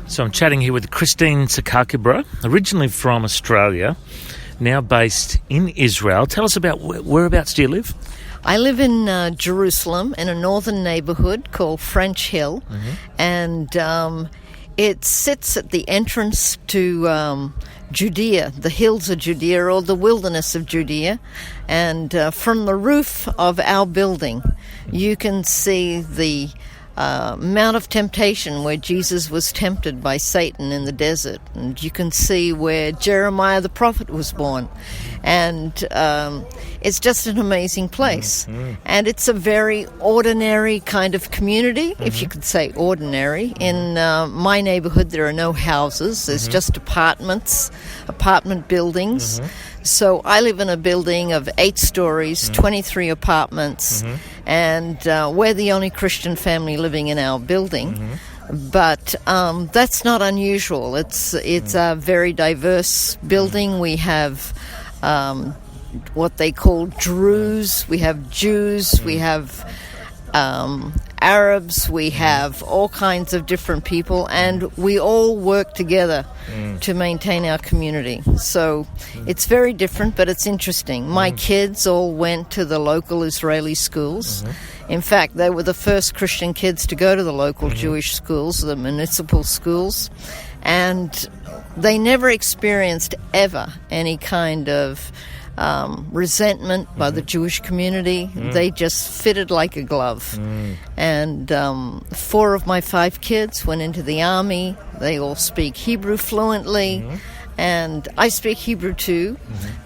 So I'm chatting here with Christine Sakakibara, originally from Australia, now based in Israel. Tell us about whereabouts do you live? I live in Jerusalem in a northern neighborhood called French Hill, and it sits at the entrance to Judea, the hills of Judea, or the wilderness of Judea. And from the roof of our building, you can see the Mount of Temptation, where Jesus was tempted by Satan in the desert. And you can see where Jeremiah the prophet was born. And it's just an amazing place. And it's a very ordinary kind of community, if you could say ordinary. In my neighborhood, there are no houses. There's just apartment buildings. So I live in a building of 8 stories, 23 apartments, and we're the only Christian family living in our building. But that's not unusual. It's a very diverse building. We have what they call Druze, we have Jews, we have Arabs, we have all kinds of different people, and we all work together to maintain our community. So it's very different, but it's interesting. My kids all went to the local Israeli schools. In fact, they were the first Christian kids to go to the local Jewish schools, the municipal schools, and they never experienced ever any kind of resentment by the Jewish community. They just fitted like a glove. And 4 of my 5 kids went into the army. They all speak Hebrew fluently. And I speak Hebrew too,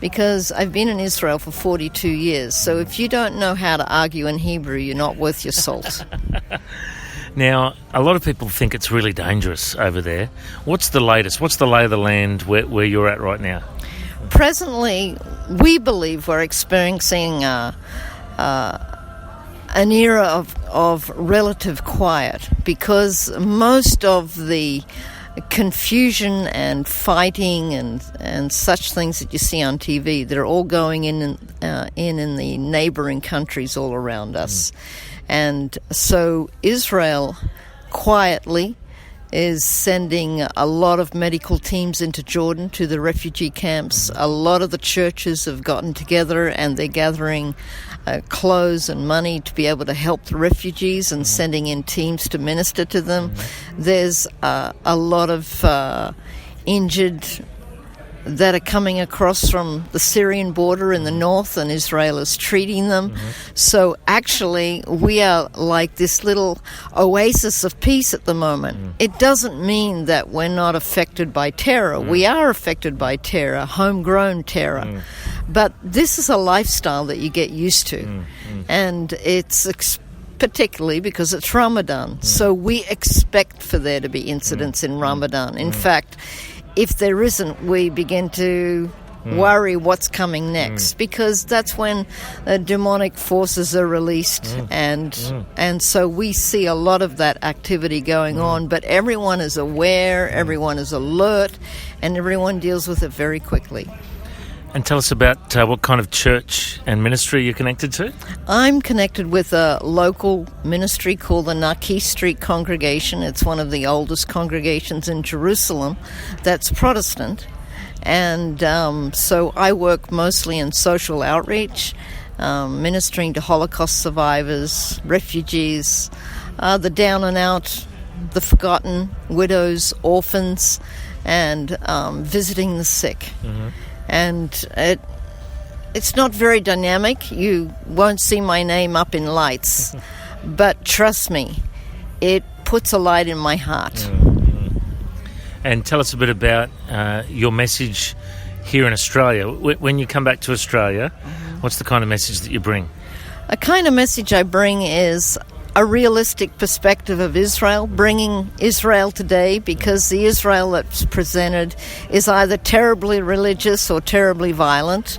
because I've been in Israel for 42 years. So if you don't know how to argue in Hebrew, you're not worth your salt. Now, a lot of people think it's really dangerous over there. What's the latest? What's the lay of the land where you're at right now? Presently, we believe we're experiencing an era of relative quiet, because most of the confusion and fighting and such things that you see on TV, they're all going in the neighboring countries all around us. And so Israel quietly is sending a lot of medical teams into Jordan to the refugee camps. A lot of the churches have gotten together and they're gathering clothes and money to be able to help the refugees and sending in teams to minister to them. There's a lot of injured that are coming across from the Syrian border in the north, and Israel is treating them. So actually, we are like this little oasis of peace at the moment. It doesn't mean that we're not affected by terror. We are affected by terror, homegrown terror. But this is a lifestyle that you get used to. And it's particularly because it's Ramadan. So we expect for there to be incidents in Ramadan. In fact, if there isn't, we begin to worry what's coming next, because that's when demonic forces are released, and so we see a lot of that activity going on. But everyone is aware, everyone is alert, and everyone deals with it very quickly. And tell us about what kind of church and ministry you're connected to. I'm connected with a local ministry called the Naki Street Congregation. It's one of the oldest congregations in Jerusalem that's Protestant. And so I work mostly in social outreach, ministering to Holocaust survivors, refugees, the down and out, the forgotten, widows, orphans, and visiting the sick. And it's not very dynamic. You won't see my name up in lights. But trust me, it puts a light in my heart. And tell us a bit about your message here in Australia. When you come back to Australia, what's the kind of message that you bring? A kind of message I bring is a realistic perspective of Israel, bringing Israel today, because the Israel that's presented is either terribly religious or terribly violent.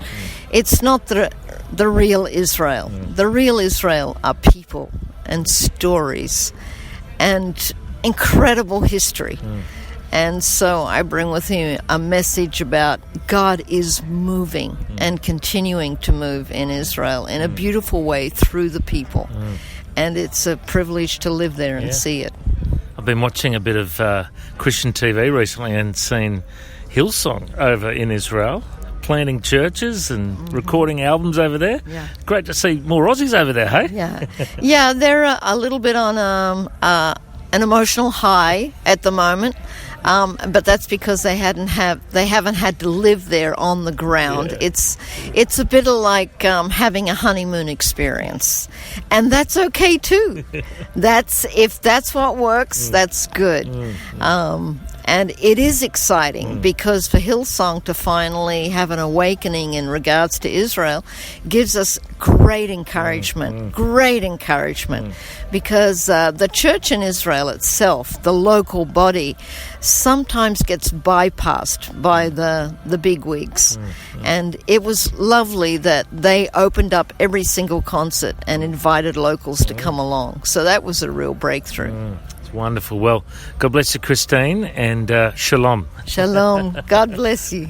It's not the real Israel. The real Israel are people and stories and incredible history. And so I bring with me a message about God is moving and continuing to move in Israel in a beautiful way through the people. And it's a privilege to live there and see it. I been watching a bit of Christian TV recently and seen Hillsong over in Israel, planting churches and recording albums over there. Yeah. Great to see more Aussies over there, hey? Yeah, they're a little bit on an emotional high at the moment. But that's because they haven't had to live there on the ground. Yeah. It's a bit of like having a honeymoon experience, and that's okay too. If that's what works, that's good. And it is exciting because for Hillsong to finally have an awakening in regards to Israel gives us great encouragement, because the church in Israel itself, the local body, sometimes gets bypassed by the bigwigs. And it was lovely that they opened up every single concert and invited locals to come along. So that was a real breakthrough. Wonderful. Well, God bless you, Christine, and shalom. Shalom. God bless you.